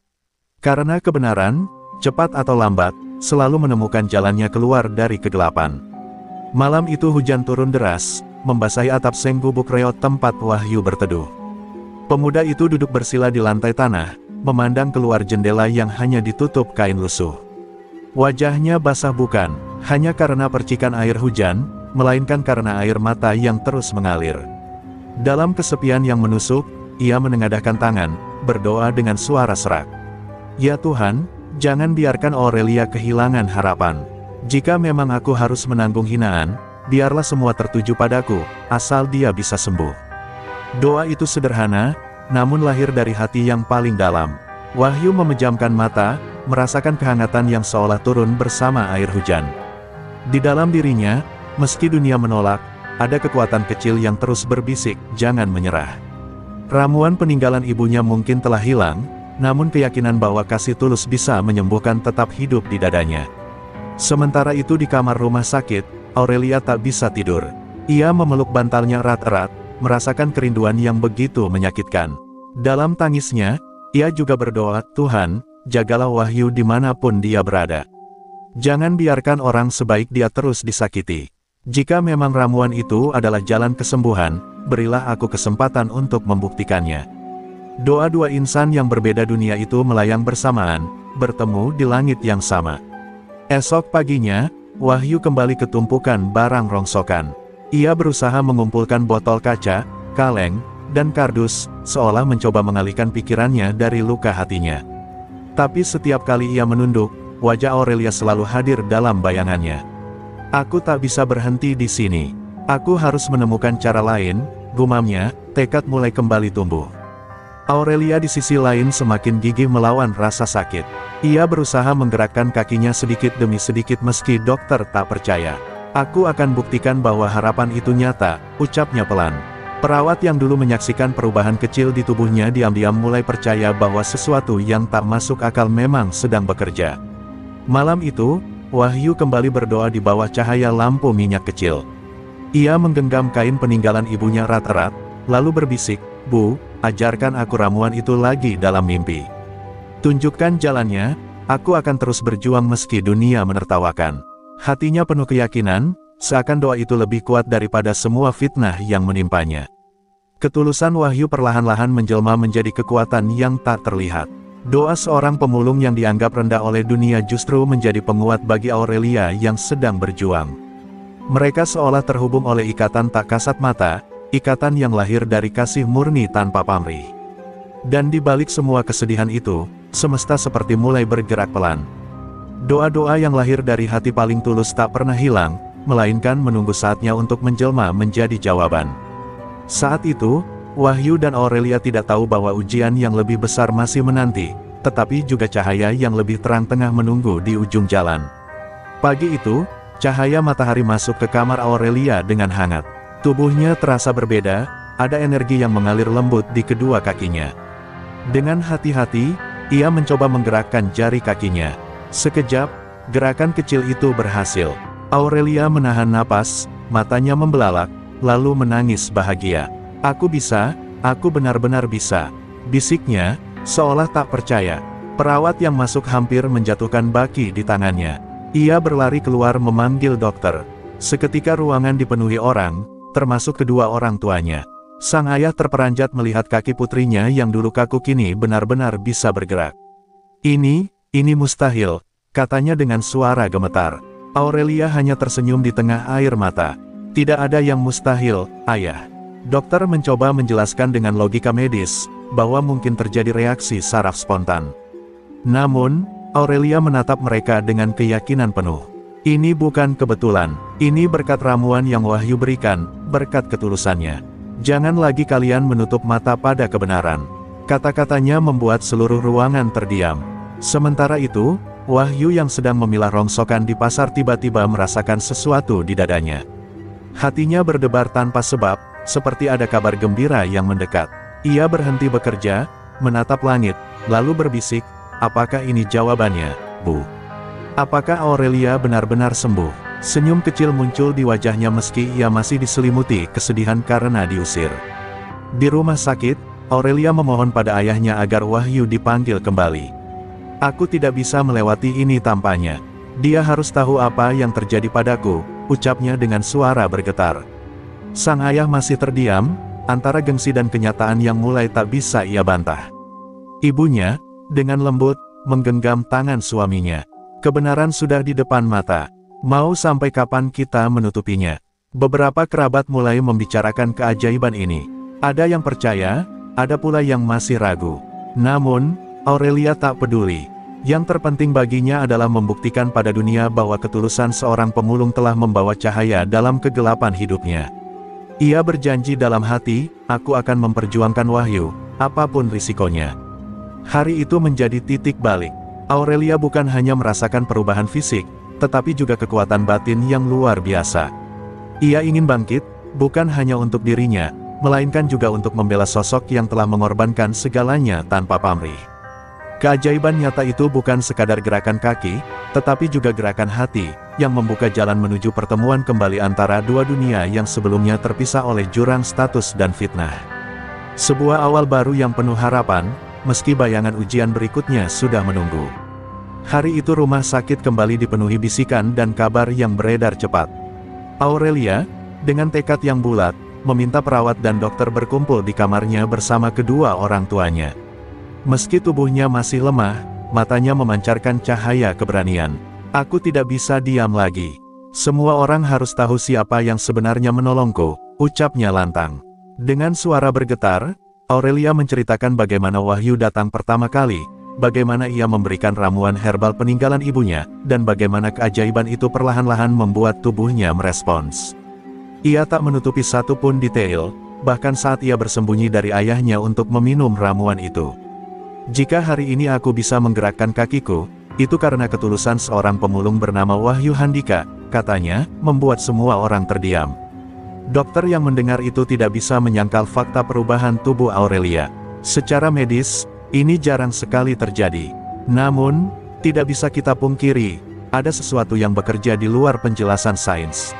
Karena kebenaran, cepat atau lambat, selalu menemukan jalannya keluar dari kegelapan. Malam itu hujan turun deras, membasahi atap seng gubuk reot tempat Wahyu berteduh. Pemuda itu duduk bersila di lantai tanah, memandang keluar jendela yang hanya ditutup kain lusuh. Wajahnya basah bukan hanya karena percikan air hujan, melainkan karena air mata yang terus mengalir. Dalam kesepian yang menusuk, ia menengadahkan tangan, berdoa dengan suara serak. "Ya Tuhan, jangan biarkan Aurelia kehilangan harapan. Jika memang aku harus menanggung hinaan, biarlah semua tertuju padaku, asal dia bisa sembuh." Doa itu sederhana, namun lahir dari hati yang paling dalam. Wahyu memejamkan mata, merasakan kehangatan yang seolah turun bersama air hujan. Di dalam dirinya, meski dunia menolak, ada kekuatan kecil yang terus berbisik, "Jangan menyerah." Ramuan peninggalan ibunya mungkin telah hilang, namun keyakinan bahwa kasih tulus bisa menyembuhkan tetap hidup di dadanya. Sementara itu di kamar rumah sakit, Aurelia tak bisa tidur. Ia memeluk bantalnya erat-erat, merasakan kerinduan yang begitu menyakitkan. Dalam tangisnya, ia juga berdoa, "Tuhan, jagalah Wahyu dimanapun dia berada. Jangan biarkan orang sebaik dia terus disakiti. Jika memang ramuan itu adalah jalan kesembuhan, berilah aku kesempatan untuk membuktikannya." Doa dua insan yang berbeda dunia itu melayang bersamaan, bertemu di langit yang sama. Esok paginya, Wahyu kembali ke tumpukan barang rongsokan. Ia berusaha mengumpulkan botol kaca, kaleng, dan kardus, seolah mencoba mengalihkan pikirannya dari luka hatinya. Tapi setiap kali ia menunduk, wajah Aurelia selalu hadir dalam bayangannya. "Aku tak bisa berhenti di sini. Aku harus menemukan cara lain," gumamnya, tekad mulai kembali tumbuh. Aurelia di sisi lain semakin gigih melawan rasa sakit. Ia berusaha menggerakkan kakinya sedikit demi sedikit meski dokter tak percaya. "Aku akan buktikan bahwa harapan itu nyata," ucapnya pelan. Perawat yang dulu menyaksikan perubahan kecil di tubuhnya diam-diam mulai percaya bahwa sesuatu yang tak masuk akal memang sedang bekerja. Malam itu, Wahyu kembali berdoa di bawah cahaya lampu minyak kecil. Ia menggenggam kain peninggalan ibunya erat-erat, lalu berbisik, "Bu, ajarkan aku ramuan itu lagi dalam mimpi. Tunjukkan jalannya, aku akan terus berjuang meski dunia menertawakan." Hatinya penuh keyakinan, seakan doa itu lebih kuat daripada semua fitnah yang menimpanya. Ketulusan Wahyu perlahan-lahan menjelma menjadi kekuatan yang tak terlihat. Doa seorang pemulung yang dianggap rendah oleh dunia justru menjadi penguat bagi Aurelia yang sedang berjuang. Mereka seolah terhubung oleh ikatan tak kasat mata, ikatan yang lahir dari kasih murni tanpa pamrih. Dan di balik semua kesedihan itu, semesta seperti mulai bergerak pelan. Doa-doa yang lahir dari hati paling tulus tak pernah hilang, melainkan menunggu saatnya untuk menjelma menjadi jawaban. Saat itu, Wahyu dan Aurelia tidak tahu bahwa ujian yang lebih besar masih menanti, tetapi juga cahaya yang lebih terang tengah menunggu di ujung jalan. Pagi itu, cahaya matahari masuk ke kamar Aurelia dengan hangat. Tubuhnya terasa berbeda, ada energi yang mengalir lembut di kedua kakinya. Dengan hati-hati, ia mencoba menggerakkan jari kakinya. Sekejap, gerakan kecil itu berhasil. Aurelia menahan napas, matanya membelalak, lalu menangis bahagia. "Aku bisa, aku benar-benar bisa," bisiknya, seolah tak percaya. Perawat yang masuk hampir menjatuhkan baki di tangannya. Ia berlari keluar memanggil dokter. Seketika ruangan dipenuhi orang, termasuk kedua orang tuanya. Sang ayah terperanjat melihat kaki putrinya yang dulu kaku kini benar-benar bisa bergerak. Ini mustahil," katanya dengan suara gemetar. Aurelia hanya tersenyum di tengah air mata. "Tidak ada yang mustahil, ayah." Dokter mencoba menjelaskan dengan logika medis, bahwa mungkin terjadi reaksi saraf spontan. Namun, Aurelia menatap mereka dengan keyakinan penuh. "Ini bukan kebetulan, ini berkat ramuan yang Wahyu berikan, berkat ketulusannya. Jangan lagi kalian menutup mata pada kebenaran." Kata-katanya membuat seluruh ruangan terdiam. Sementara itu, Wahyu yang sedang memilah rongsokan di pasar tiba-tiba merasakan sesuatu di dadanya. Hatinya berdebar tanpa sebab, seperti ada kabar gembira yang mendekat. Ia berhenti bekerja, menatap langit, lalu berbisik, "Apakah ini jawabannya, Bu? Apakah Aurelia benar-benar sembuh?" Senyum kecil muncul di wajahnya meski ia masih diselimuti kesedihan karena diusir. Di rumah sakit, Aurelia memohon pada ayahnya agar Wahyu dipanggil kembali. "Aku tidak bisa melewati ini tanpanya. Dia harus tahu apa yang terjadi padaku," ucapnya dengan suara bergetar. Sang ayah masih terdiam, antara gengsi dan kenyataan yang mulai tak bisa ia bantah. Ibunya, dengan lembut, menggenggam tangan suaminya. "Kebenaran sudah di depan mata. Mau sampai kapan kita menutupinya?" Beberapa kerabat mulai membicarakan keajaiban ini. Ada yang percaya, ada pula yang masih ragu. Namun, Aurelia tak peduli. Yang terpenting baginya adalah membuktikan pada dunia bahwa ketulusan seorang pemulung telah membawa cahaya dalam kegelapan hidupnya. Ia berjanji dalam hati, "Aku akan memperjuangkan Wahyu, apapun risikonya." Hari itu menjadi titik balik. Aurelia bukan hanya merasakan perubahan fisik, tetapi juga kekuatan batin yang luar biasa. Ia ingin bangkit, bukan hanya untuk dirinya, melainkan juga untuk membela sosok yang telah mengorbankan segalanya tanpa pamrih. Keajaiban nyata itu bukan sekadar gerakan kaki, tetapi juga gerakan hati, yang membuka jalan menuju pertemuan kembali antara dua dunia yang sebelumnya terpisah oleh jurang status dan fitnah. Sebuah awal baru yang penuh harapan, meski bayangan ujian berikutnya sudah menunggu. Hari itu rumah sakit kembali dipenuhi bisikan dan kabar yang beredar cepat. Aurelia, dengan tekad yang bulat, meminta perawat dan dokter berkumpul di kamarnya bersama kedua orang tuanya. Meski tubuhnya masih lemah, matanya memancarkan cahaya keberanian. "Aku tidak bisa diam lagi. Semua orang harus tahu siapa yang sebenarnya menolongku," ucapnya lantang. Dengan suara bergetar, Aurelia menceritakan bagaimana Wahyu datang pertama kali, bagaimana ia memberikan ramuan herbal peninggalan ibunya, dan bagaimana keajaiban itu perlahan-lahan membuat tubuhnya merespons. Ia tak menutupi satu pun detail, bahkan saat ia bersembunyi dari ayahnya untuk meminum ramuan itu. "Jika hari ini aku bisa menggerakkan kakiku, itu karena ketulusan seorang pemulung bernama Wahyu Handika," katanya, membuat semua orang terdiam. Dokter yang mendengar itu tidak bisa menyangkal fakta perubahan tubuh Aurelia. Secara medis, ini jarang sekali terjadi. Namun, tidak bisa kita pungkiri, ada sesuatu yang bekerja di luar penjelasan sains.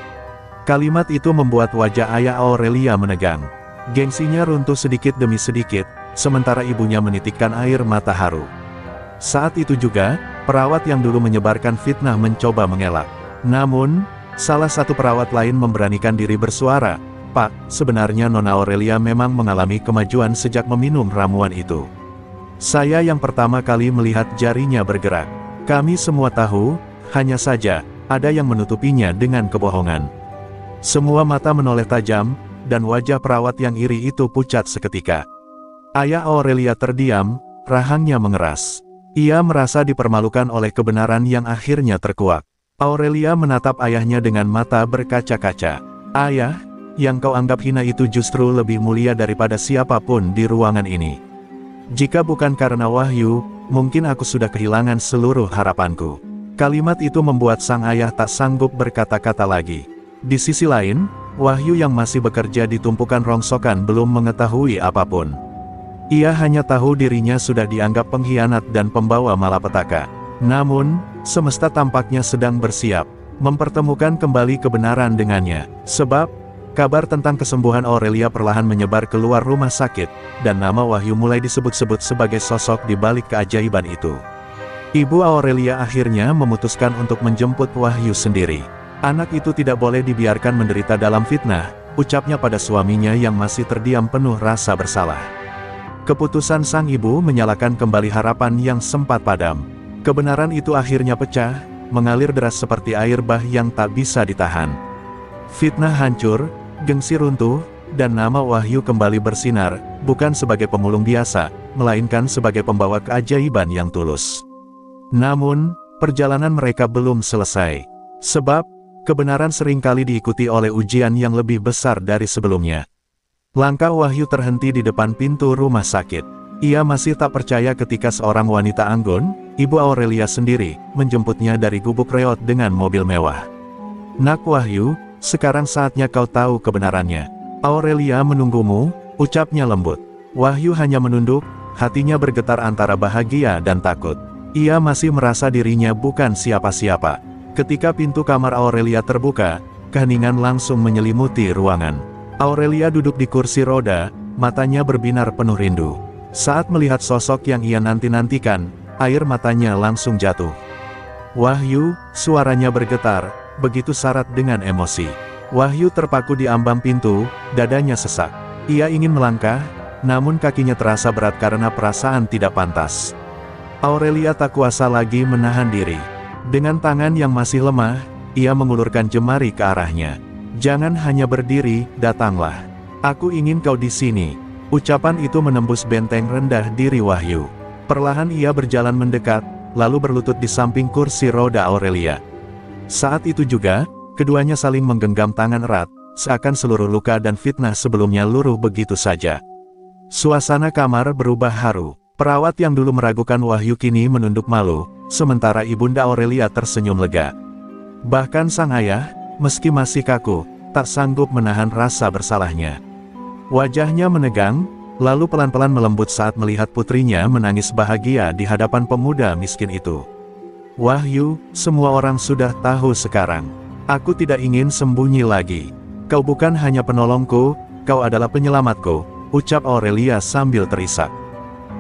Kalimat itu membuat wajah ayah Aurelia menegang. Gengsinya runtuh sedikit demi sedikit, sementara ibunya menitikkan air mata haru. Saat itu juga, perawat yang dulu menyebarkan fitnah mencoba mengelak. Namun, salah satu perawat lain memberanikan diri bersuara, Pak, sebenarnya Nona Aurelia memang mengalami kemajuan sejak meminum ramuan itu. Saya yang pertama kali melihat jarinya bergerak. Kami semua tahu, hanya saja, ada yang menutupinya dengan kebohongan. Semua mata menoleh tajam, dan wajah perawat yang iri itu pucat seketika. Ayah Aurelia terdiam, rahangnya mengeras. Ia merasa dipermalukan oleh kebenaran yang akhirnya terkuak. Aurelia menatap ayahnya dengan mata berkaca-kaca. Ayah, yang kau anggap hina itu justru lebih mulia daripada siapapun di ruangan ini. Jika bukan karena Wahyu, mungkin aku sudah kehilangan seluruh harapanku. Kalimat itu membuat sang ayah tak sanggup berkata-kata lagi. Di sisi lain, Wahyu yang masih bekerja di tumpukan rongsokan belum mengetahui apapun. Ia hanya tahu dirinya sudah dianggap pengkhianat dan pembawa malapetaka. Namun, semesta tampaknya sedang bersiap mempertemukan kembali kebenaran dengannya. Sebab, kabar tentang kesembuhan Aurelia perlahan menyebar keluar rumah sakit, dan nama Wahyu mulai disebut-sebut sebagai sosok di balik keajaiban itu. Ibu Aurelia akhirnya memutuskan untuk menjemput Wahyu sendiri. Anak itu tidak boleh dibiarkan menderita dalam fitnah, ucapnya pada suaminya yang masih terdiam penuh rasa bersalah. Keputusan sang ibu menyalakan kembali harapan yang sempat padam. Kebenaran itu akhirnya pecah, mengalir deras seperti air bah yang tak bisa ditahan. Fitnah hancur, gengsi runtuh, dan nama Wahyu kembali bersinar, bukan sebagai pemulung biasa, melainkan sebagai pembawa keajaiban yang tulus. Namun, perjalanan mereka belum selesai. Sebab, kebenaran seringkali diikuti oleh ujian yang lebih besar dari sebelumnya. Langkah Wahyu terhenti di depan pintu rumah sakit. Ia masih tak percaya ketika seorang wanita anggun, Ibu Aurelia sendiri, menjemputnya dari gubuk reot dengan mobil mewah. Nak Wahyu, sekarang saatnya kau tahu kebenarannya. Aurelia menunggumu, ucapnya lembut. Wahyu hanya menunduk, hatinya bergetar antara bahagia dan takut. Ia masih merasa dirinya bukan siapa-siapa. Ketika pintu kamar Aurelia terbuka, keheningan langsung menyelimuti ruangan. Aurelia duduk di kursi roda, matanya berbinar penuh rindu. Saat melihat sosok yang ia nanti-nantikan, air matanya langsung jatuh. Wahyu, suaranya bergetar, begitu syarat dengan emosi. Wahyu terpaku di ambang pintu, dadanya sesak. Ia ingin melangkah, namun kakinya terasa berat karena perasaan tidak pantas. Aurelia tak kuasa lagi menahan diri. Dengan tangan yang masih lemah, ia mengulurkan jemari ke arahnya. Jangan hanya berdiri, datanglah. Aku ingin kau di sini. Ucapan itu menembus benteng rendah diri Wahyu. Perlahan ia berjalan mendekat, lalu berlutut di samping kursi roda Aurelia. Saat itu juga, keduanya saling menggenggam tangan erat, seakan seluruh luka dan fitnah sebelumnya luruh begitu saja. Suasana kamar berubah haru. Perawat yang dulu meragukan Wahyu kini menunduk malu, sementara Ibunda Aurelia tersenyum lega. Bahkan sang ayah, meski masih kaku, tak sanggup menahan rasa bersalahnya. Wajahnya menegang, lalu pelan-pelan melembut saat melihat putrinya menangis bahagia di hadapan pemuda miskin itu. Wahyu, semua orang sudah tahu sekarang. Aku tidak ingin sembunyi lagi. Kau bukan hanya penolongku, kau adalah penyelamatku, ucap Aurelia sambil terisak.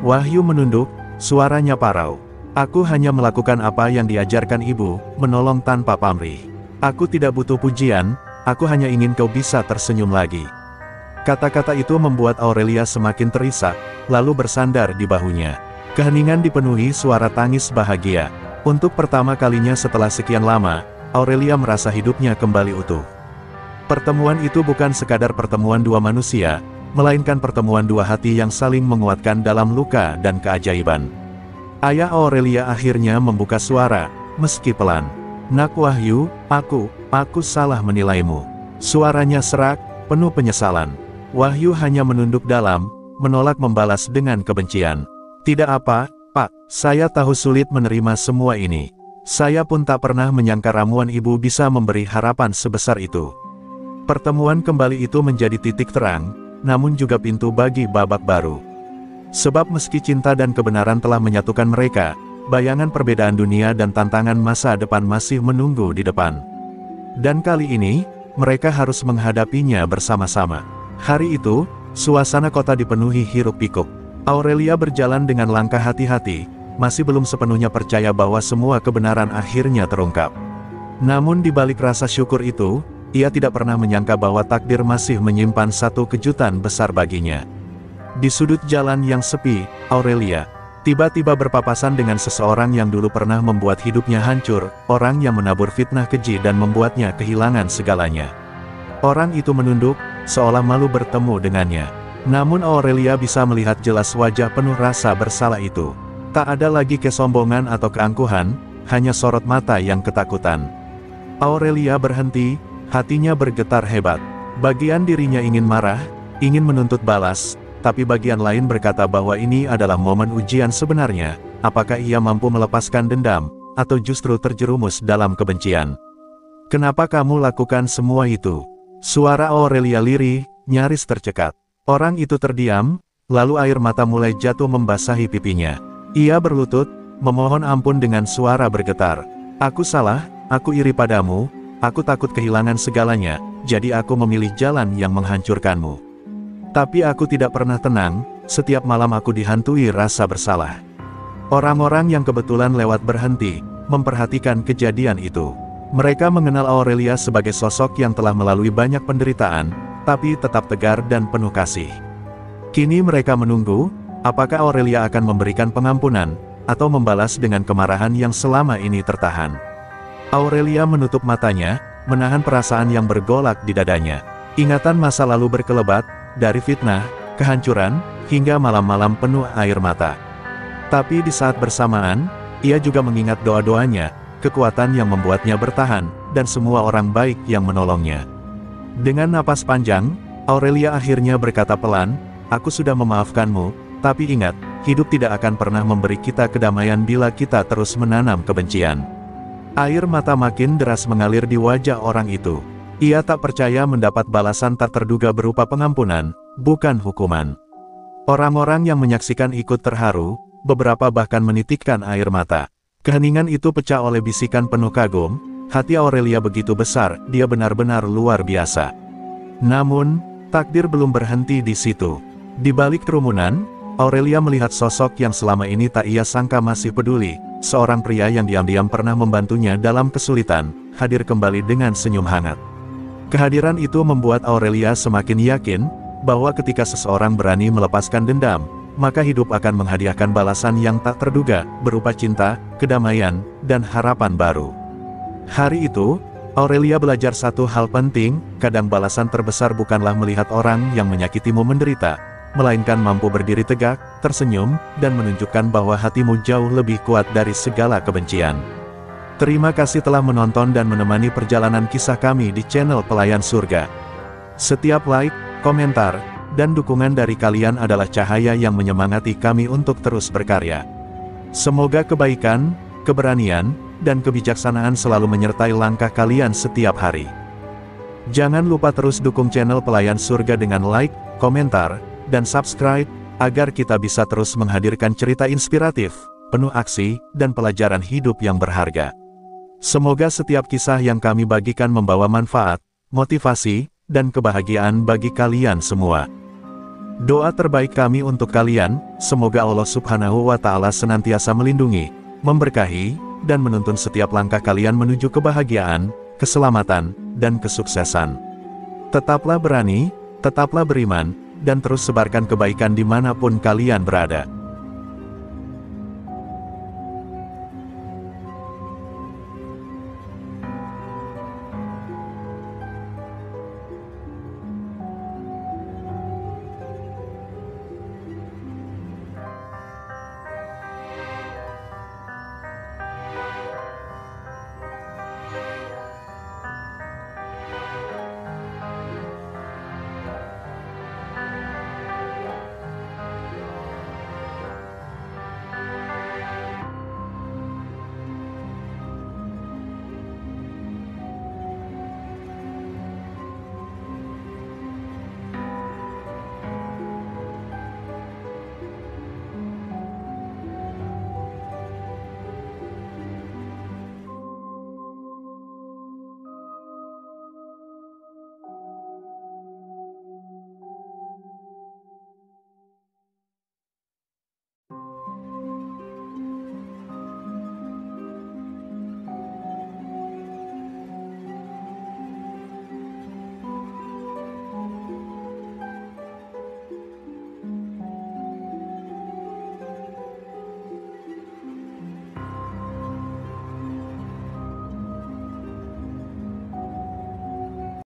Wahyu menunduk, suaranya parau. Aku hanya melakukan apa yang diajarkan ibu, menolong tanpa pamrih. Aku tidak butuh pujian, aku hanya ingin kau bisa tersenyum lagi. Kata-kata itu membuat Aurelia semakin terisak, lalu bersandar di bahunya. Keheningan dipenuhi suara tangis bahagia. Untuk pertama kalinya setelah sekian lama, Aurelia merasa hidupnya kembali utuh. Pertemuan itu bukan sekadar pertemuan dua manusia, melainkan pertemuan dua hati yang saling menguatkan dalam luka dan keajaiban. Ayah Aurelia akhirnya membuka suara, meski pelan. Nak Wahyu, aku salah menilaimu. Suaranya serak, penuh penyesalan. Wahyu hanya menunduk dalam, menolak membalas dengan kebencian. Tidak apa, Pak, saya tahu sulit menerima semua ini. Saya pun tak pernah menyangka ramuan ibu bisa memberi harapan sebesar itu. Pertemuan kembali itu menjadi titik terang, namun juga pintu bagi babak baru. Sebab meski cinta dan kebenaran telah menyatukan mereka, bayangan perbedaan dunia dan tantangan masa depan masih menunggu di depan. Dan kali ini, mereka harus menghadapinya bersama-sama. Hari itu, suasana kota dipenuhi hiruk-pikuk. Aurelia berjalan dengan langkah hati-hati, masih belum sepenuhnya percaya bahwa semua kebenaran akhirnya terungkap. Namun di balik rasa syukur itu, ia tidak pernah menyangka bahwa takdir masih menyimpan satu kejutan besar baginya. Di sudut jalan yang sepi, Aurelia tiba-tiba berpapasan dengan seseorang yang dulu pernah membuat hidupnya hancur, orang yang menabur fitnah keji dan membuatnya kehilangan segalanya. Orang itu menunduk, seolah malu bertemu dengannya. Namun Aurelia bisa melihat jelas wajah penuh rasa bersalah itu. Tak ada lagi kesombongan atau keangkuhan, hanya sorot mata yang ketakutan. Aurelia berhenti, hatinya bergetar hebat. Bagian dirinya ingin marah, ingin menuntut balas, tapi bagian lain berkata bahwa ini adalah momen ujian sebenarnya. Apakah ia mampu melepaskan dendam, atau justru terjerumus dalam kebencian? Kenapa kamu lakukan semua itu? Suara Aurelia lirih, nyaris tercekat. Orang itu terdiam, lalu air mata mulai jatuh membasahi pipinya. Ia berlutut, memohon ampun dengan suara bergetar. Aku salah, aku iri padamu, aku takut kehilangan segalanya, jadi aku memilih jalan yang menghancurkanmu. Tapi aku tidak pernah tenang, setiap malam aku dihantui rasa bersalah. Orang-orang yang kebetulan lewat berhenti, memperhatikan kejadian itu. Mereka mengenal Aurelia sebagai sosok yang telah melalui banyak penderitaan, tapi tetap tegar dan penuh kasih. Kini mereka menunggu, apakah Aurelia akan memberikan pengampunan, atau membalas dengan kemarahan yang selama ini tertahan. Aurelia menutup matanya, menahan perasaan yang bergolak di dadanya. Ingatan masa lalu berkelebat, dari fitnah, kehancuran, hingga malam-malam penuh air mata. Tapi di saat bersamaan, ia juga mengingat doa-doanya, kekuatan yang membuatnya bertahan, dan semua orang baik yang menolongnya. Dengan napas panjang, Aurelia akhirnya berkata pelan, "Aku sudah memaafkanmu, tapi ingat, hidup tidak akan pernah memberi kita kedamaian bila kita terus menanam kebencian." Air mata makin deras mengalir di wajah orang itu. Ia tak percaya mendapat balasan tak terduga berupa pengampunan, bukan hukuman. Orang-orang yang menyaksikan ikut terharu, beberapa bahkan menitikkan air mata. Keheningan itu pecah oleh bisikan penuh kagum, hati Aurelia begitu besar, dia benar-benar luar biasa. Namun, takdir belum berhenti di situ. Di balik kerumunan, Aurelia melihat sosok yang selama ini tak ia sangka masih peduli, seorang pria yang diam-diam pernah membantunya dalam kesulitan, hadir kembali dengan senyum hangat. Kehadiran itu membuat Aurelia semakin yakin, bahwa ketika seseorang berani melepaskan dendam, maka hidup akan menghadiahkan balasan yang tak terduga, berupa cinta, kedamaian, dan harapan baru. Hari itu, Aurelia belajar satu hal penting, kadang balasan terbesar bukanlah melihat orang yang menyakitimu menderita, melainkan mampu berdiri tegak, tersenyum, dan menunjukkan bahwa hatimu jauh lebih kuat dari segala kebencian. Terima kasih telah menonton dan menemani perjalanan kisah kami di channel Pelayan Surga. Setiap like, komentar, dan dukungan dari kalian adalah cahaya yang menyemangati kami untuk terus berkarya. Semoga kebaikan, keberanian, dan kebijaksanaan selalu menyertai langkah kalian setiap hari. Jangan lupa terus dukung channel Pelayan Surga dengan like, komentar, dan subscribe, agar kita bisa terus menghadirkan cerita inspiratif, penuh aksi, dan pelajaran hidup yang berharga. Semoga setiap kisah yang kami bagikan membawa manfaat, motivasi, dan kebahagiaan bagi kalian semua. Doa terbaik kami untuk kalian, semoga Allah Subhanahu wa Ta'ala senantiasa melindungi, memberkahi, dan menuntun setiap langkah kalian menuju kebahagiaan, keselamatan, dan kesuksesan. Tetaplah berani, tetaplah beriman, dan terus sebarkan kebaikan dimanapun kalian berada.